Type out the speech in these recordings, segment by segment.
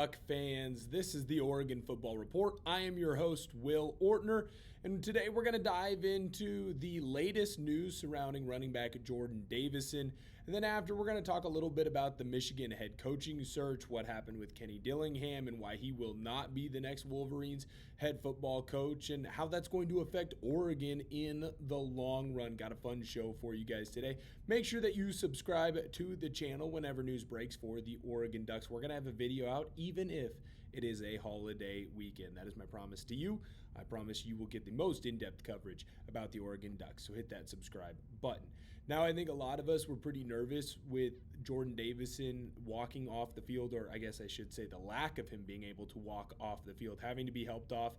Duck fans? This is the Oregon Football Report. I am your host, Will Ortner, and today we're going to dive into the latest news surrounding running back Jordon Davison. And then after, we're going to talk a little bit about the Michigan head coaching search, what happened with Kenny Dillingham and why he will not be the next Wolverines head football coach, and how that's going to affect Oregon in the long run. Got a fun show for you guys today. Make sure that you subscribe to the channel whenever news breaks for the Oregon Ducks. We're going to have a video out even if it is a holiday weekend. That is my promise to you. I promise you will get the most in-depth coverage about the Oregon Ducks, so hit that subscribe button. Now, I think a lot of us were pretty nervous with Jordon Davison walking off the field, or I guess I should say the lack of him being able to walk off the field, having to be helped off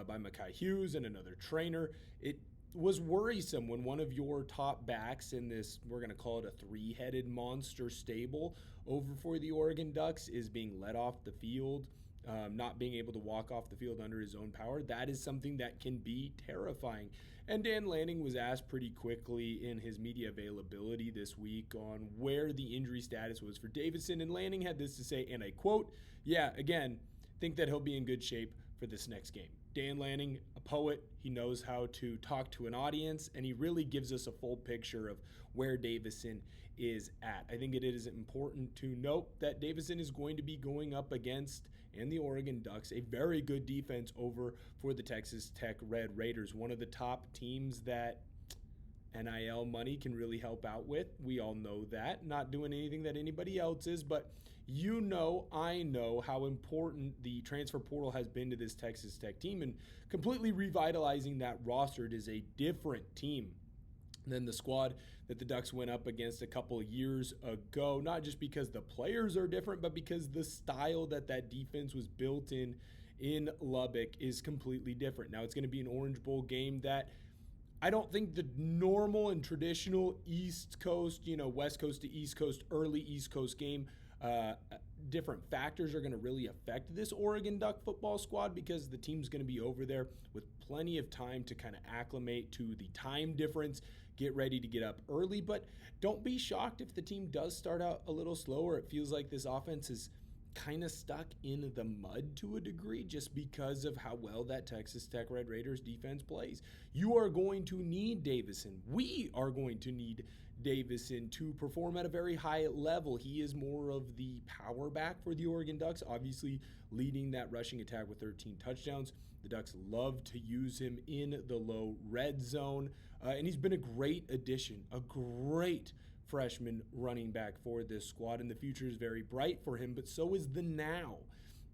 by Mekhi Hughes and another trainer. It was worrisome when one of your top backs in this, we're going to call it a three-headed monster stable over for the Oregon Ducks, is being let off the field, not being able to walk off the field under his own power. That is something that can be terrifying. And Dan Lanning was asked pretty quickly in his media availability this week on where the injury status was for Davison, and Lanning had this to say, and I quote, "Yeah, again, think that he'll be in good shape for this next game." Dan Lanning, a poet, he knows how to talk to an audience, and he really gives us a full picture of where Davison is at. I think it is important to note that Davison is going to be going up against, and the Oregon Ducks, a very good defense over for the Texas Tech Red Raiders, one of the top teams that NIL money can really help out with. We all know that. Not doing anything that anybody else is, but you know, I know how important the transfer portal has been to this Texas Tech team, and completely revitalizing that roster. It is a different team than the squad that the Ducks went up against a couple of years ago, not just because the players are different, but because the style that defense was built in Lubbock is completely different. Now, it's going to be an Orange Bowl game that I don't think the normal and traditional East Coast, West Coast to East Coast, early East Coast game, different factors are going to really affect this Oregon Duck football squad, because the team's going to be over there with plenty of time to kind of acclimate to the time difference, get ready to get up early. But don't be shocked if the team does start out a little slower. It feels like this offense is kind of stuck in the mud to a degree just because of how well that Texas Tech Red Raiders defense plays. You are going to need Davison. We are going to need Davison to perform at a very high level. He is more of the power back for the Oregon Ducks, obviously leading that rushing attack with 13 touchdowns. The Ducks love to use him in the low red zone, and he's been a great addition, a great freshman running back for this squad, and the future is very bright for him, but so is the now.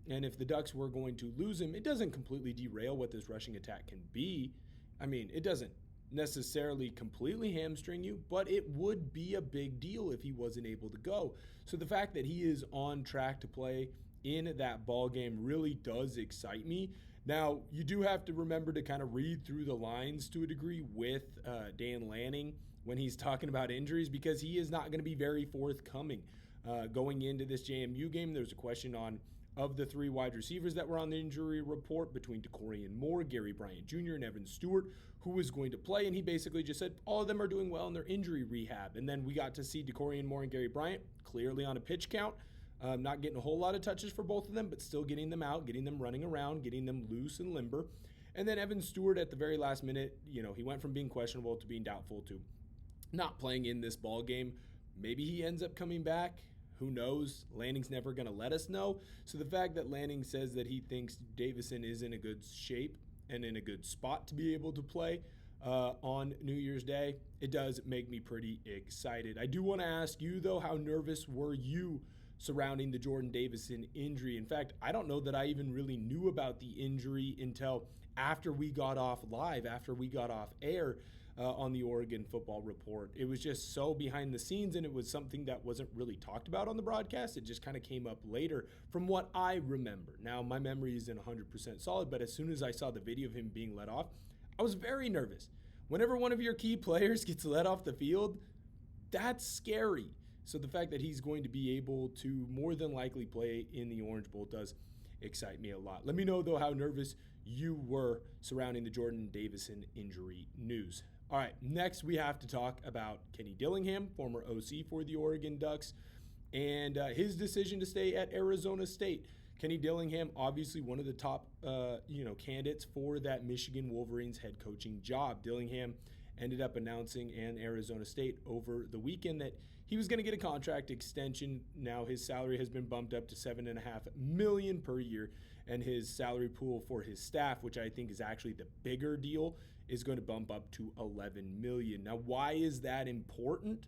And if the Ducks were going to lose him, it doesn't completely derail what this rushing attack can be. I mean, it doesn't necessarily completely hamstring you, but it would be a big deal if he wasn't able to go. So the fact that he is on track to play in that ball game really does excite me. Now, you do have to remember to kind of read through the lines to a degree with Dan Lanning when he's talking about injuries, because he is not going to be very forthcoming. Going into this JMU game, there's a question on, of the three wide receivers that were on the injury report, between DeCorian Moore, Gary Bryant Jr., and Evan Stewart, who was going to play, and he basically just said all of them are doing well in their injury rehab. And then we got to see DeCorian Moore and Gary Bryant clearly on a pitch count. Not getting a whole lot of touches for both of them, but still getting them out, getting them running around, getting them loose and limber. And then Evan Stewart at the very last minute, he went from being questionable to being doubtful to not playing in this ball game. Maybe he ends up coming back. Who knows? Lanning's never going to let us know. So the fact that Lanning says that he thinks Davison is in a good shape and in a good spot to be able to play on New Year's Day, it does make me pretty excited. I do want to ask you, though, how nervous were you surrounding the Jordon Davison injury? In fact, I don't know that I even really knew about the injury until after we got off live, after we got off air on the Oregon Football Report. It was just so behind the scenes, and it was something that wasn't really talked about on the broadcast. It just kind of came up later from what I remember. Now, my memory isn't 100% solid, but as soon as I saw the video of him being let off, I was very nervous. Whenever one of your key players gets let off the field, that's scary. So the fact that he's going to be able to more than likely play in the Orange Bowl does excite me a lot. Let me know, though, how nervous you were surrounding the Jordon Davison injury news. All right, next we have to talk about Kenny Dillingham, former OC for the Oregon Ducks, and his decision to stay at Arizona State. Kenny Dillingham, obviously one of the top, candidates for that Michigan Wolverines head coaching job. Dillingham ended up announcing and Arizona State over the weekend that he was going to get a contract extension. Now his salary has been bumped up to $7.5 million per year, and his salary pool for his staff, which I think is actually the bigger deal, is going to bump up to $11 million. Now, why is that important?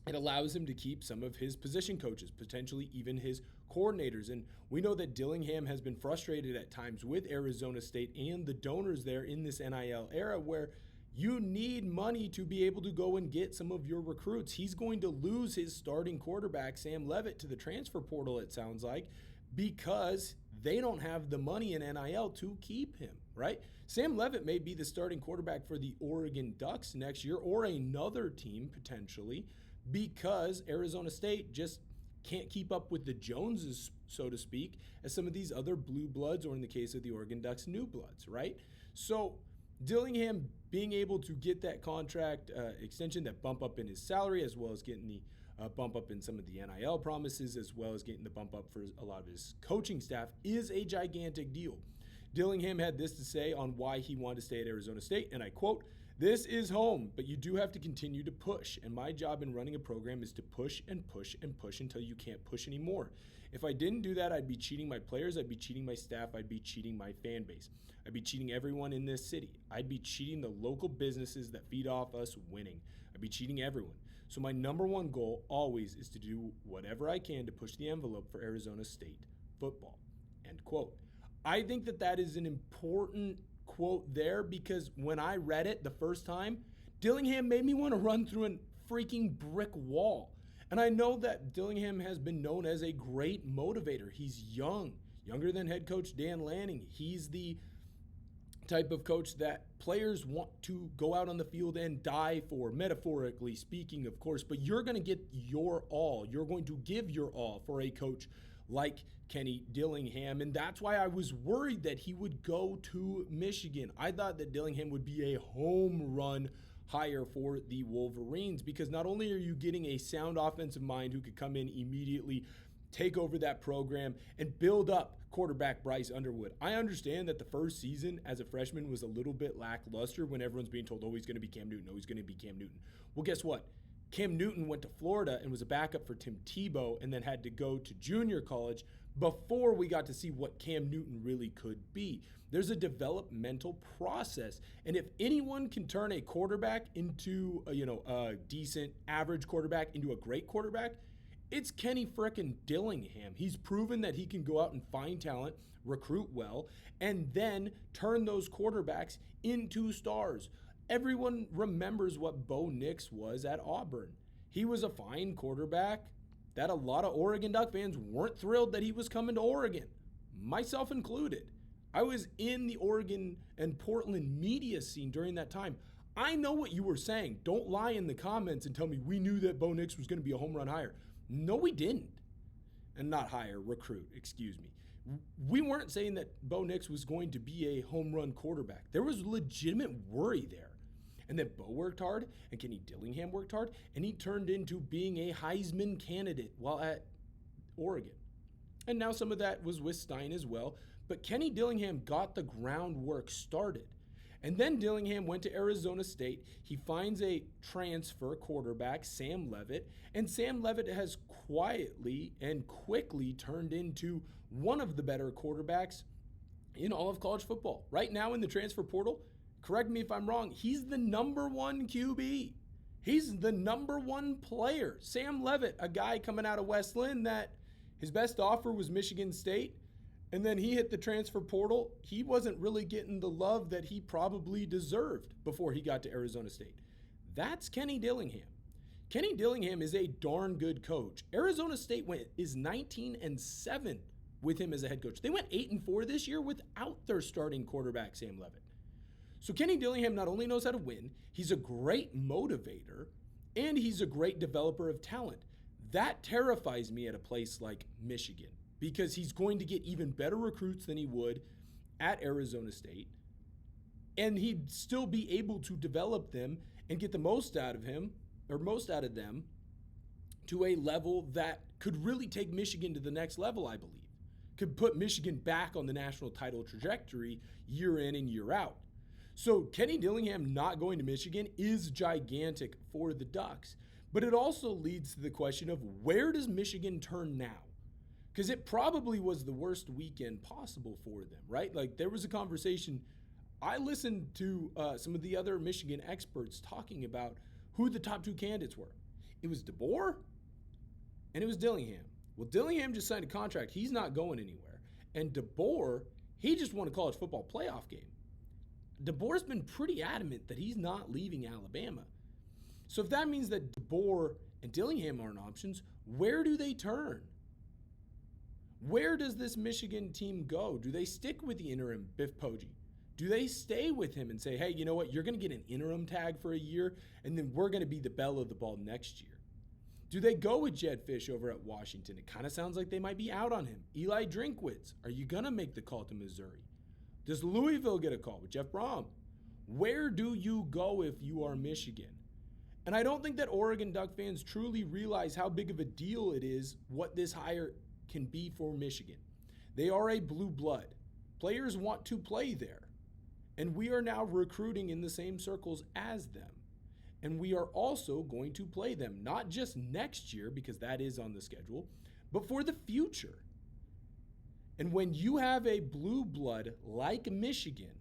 It allows him to keep some of his position coaches, potentially even his coordinators. And we know that Dillingham has been frustrated at times with Arizona State and the donors there in this NIL era, where you need money to be able to go and get some of your recruits. He's going to lose his starting quarterback, Sam Leavitt, to the transfer portal, it sounds like, because they don't have the money in NIL to keep him, right? Sam Leavitt may be the starting quarterback for the Oregon Ducks next year, or another team potentially, because Arizona State just can't keep up with the Joneses, so to speak, as some of these other blue bloods, or in the case of the Oregon Ducks, new bloods, right? So Dillingham being able to get that contract extension, that bump up in his salary, as well as getting the bump up in some of the NIL promises, as well as getting the bump up for a lot of his coaching staff, is a gigantic deal. Dillingham had this to say on why he wanted to stay at Arizona State, and I quote, "This is home, but you do have to continue to push, and my job in running a program is to push and push and push until you can't push anymore. If I didn't do that, I'd be cheating my players, I'd be cheating my staff, I'd be cheating my fan base. I'd be cheating everyone in this city. I'd be cheating the local businesses that feed off us winning. I'd be cheating everyone. So my number one goal always is to do whatever I can to push the envelope for Arizona State football." End quote. I think that that is an important quote there, because when I read it the first time, Dillingham made me want to run through a freaking brick wall. And I know that Dillingham has been known as a great motivator. He's younger than head coach Dan Lanning. He's the type of coach that players want to go out on the field and die for, metaphorically speaking, of course, but you're going to get your all. You're going to give your all for a coach like Kenny Dillingham, and that's why I was worried that he would go to Michigan. I thought that Dillingham would be a home run hire for the Wolverines, because not only are you getting a sound offensive mind who could come in immediately, take over that program, and build up quarterback Bryce Underwood. I understand that the first season as a freshman was a little bit lackluster when everyone's being told, oh, he's going to be Cam Newton, oh, he's going to be Cam Newton. Well, guess what? Cam Newton went to Florida and was a backup for Tim Tebow, and then had to go to junior college before we got to see what Cam Newton really could be. There's a developmental process, and if anyone can turn a quarterback into a decent average quarterback into a great quarterback, it's Kenny frickin' Dillingham. He's proven that he can go out and find talent, recruit well, and then turn those quarterbacks into stars. Everyone remembers what Bo Nix was at Auburn. He was a fine quarterback that a lot of Oregon Duck fans weren't thrilled that he was coming to Oregon, myself included. I was in the Oregon and Portland media scene during that time. I know what you were saying. Don't lie in the comments and tell me we knew that Bo Nix was going to be a home run hire. No, we didn't. And not hire, recruit, excuse me. We weren't saying that Bo Nix was going to be a home run quarterback. There was legitimate worry there. And then Bo worked hard, and Kenny Dillingham worked hard, and he turned into being a Heisman candidate while at Oregon. And now some of that was with Stein as well, but Kenny Dillingham got the groundwork started. And then Dillingham went to Arizona State. He finds a transfer quarterback, Sam Leavitt, and Sam Leavitt has quietly and quickly turned into one of the better quarterbacks in all of college football. Right now in the transfer portal, correct me if I'm wrong, he's the number one QB. He's the number one player. Sam Leavitt, a guy coming out of West Linn that his best offer was Michigan State, and then he hit the transfer portal. He wasn't really getting the love that he probably deserved before he got to Arizona State. That's Kenny Dillingham. Kenny Dillingham is a darn good coach. Arizona State is 19-7 with him as a head coach. They went 8-4 this year without their starting quarterback, Sam Leavitt. So Kenny Dillingham not only knows how to win, he's a great motivator, and he's a great developer of talent. That terrifies me at a place like Michigan, because he's going to get even better recruits than he would at Arizona State, and he'd still be able to develop them and get the most out of him, or most out of them, to a level that could really take Michigan to the next level, I believe. could put Michigan back on the national title trajectory year in and year out. So Kenny Dillingham not going to Michigan is gigantic for the Ducks. But it also leads to the question of where does Michigan turn now? Because it probably was the worst weekend possible for them, right? Like there was a conversation. I listened to some of the other Michigan experts talking about who the top two candidates were. It was DeBoer and it was Dillingham. Well, Dillingham just signed a contract. He's not going anywhere. And DeBoer, he just won a college football playoff game. DeBoer's been pretty adamant that he's not leaving Alabama. So if that means that DeBoer and Dillingham aren't options, where do they turn? Where does this Michigan team go? Do they stick with the interim Biff Poggi? Do they stay with him and say, hey, you know what? You're going to get an interim tag for a year, and then we're going to be the belle of the ball next year. Do they go with Jedd Fisch over at Washington? It kind of sounds like they might be out on him. Eli Drinkwitz, are you going to make the call to Missouri? Does Louisville get a call with Jeff Brom? Where do you go if you are Michigan? And I don't think that Oregon Duck fans truly realize how big of a deal it is what this hire can be for Michigan. They are a blue blood. Players want to play there. And we are now recruiting in the same circles as them. And we are also going to play them, not just next year, because that is on the schedule, but for the future. And when you have a blue blood like Michigan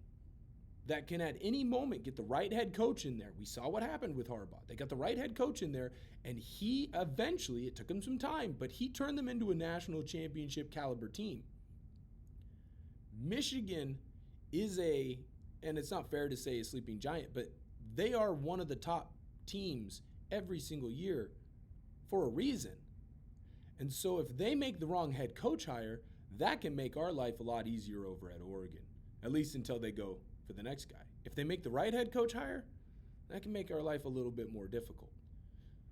that can at any moment get the right head coach in there, we saw what happened with Harbaugh. They got the right head coach in there, and he eventually, it took him some time, but he turned them into a national championship caliber team. Michigan is and it's not fair to say a sleeping giant, but they are one of the top teams every single year for a reason. And so if they make the wrong head coach hire, that can make our life a lot easier over at Oregon, at least until they go for the next guy. If they make the right head coach hire, that can make our life a little bit more difficult.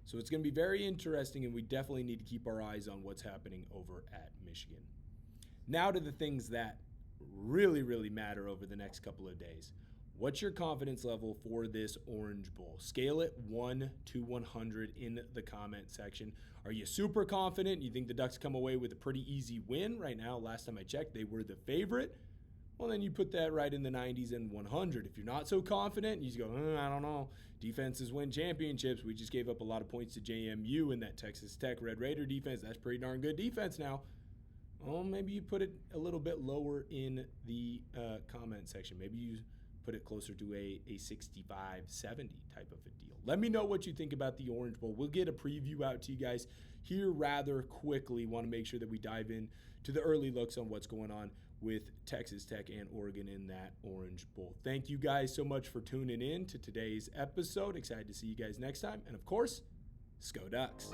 So it's going to be very interesting, and we definitely need to keep our eyes on what's happening over at Michigan. Now to the things that really, really matter over the next couple of days. What's your confidence level for this Orange Bowl? Scale it 1 to 100 in the comment section. Are you super confident? You think the Ducks come away with a pretty easy win? Right now, last time I checked, they were the favorite. Well, then you put that right in the 90s and 100. If you're not so confident, you just go, I don't know. Defenses win championships. We just gave up a lot of points to JMU in that Texas Tech Red Raider defense. That's pretty darn good defense now. Well, maybe you put it a little bit lower in the comment section. Maybe you put it closer to a 65-70 type of a deal. Let me know what you think about the Orange Bowl. We'll get a preview out to you guys here rather quickly. Want to make sure that we dive in to the early looks on what's going on with Texas Tech and Oregon in that Orange Bowl. Thank you guys so much for tuning in to today's episode. Excited to see you guys next time. And of course, Sco Ducks.